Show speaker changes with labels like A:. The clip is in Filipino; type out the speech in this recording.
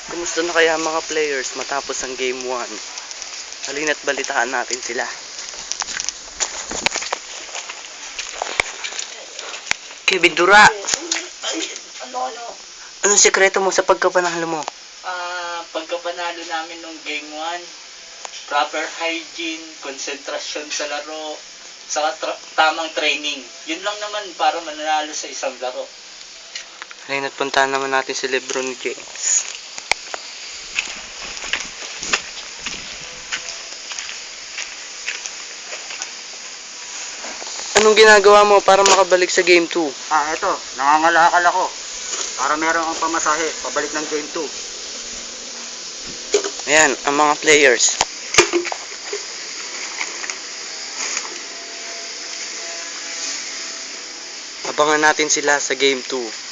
A: Kumusta na kaya mga players matapos ang game 1? Halina't balitaan natin sila. Kevin Dura, anong sekreto mo sa pagkapanalo mo?
B: Pagkapanalo namin nung game 1, proper hygiene, konsentrasyon sa laro, sa tamang training. Yun lang naman para manalo sa isang laro.
A: Halina't puntahan naman natin si Lebron James. Anong ginagawa mo para makabalik sa game 2?
C: Eto, nangangalakal ako. Para meron akong pamasahe, pabalik ng game 2.
A: Ayan, ang mga players. Abangan natin sila sa game 2.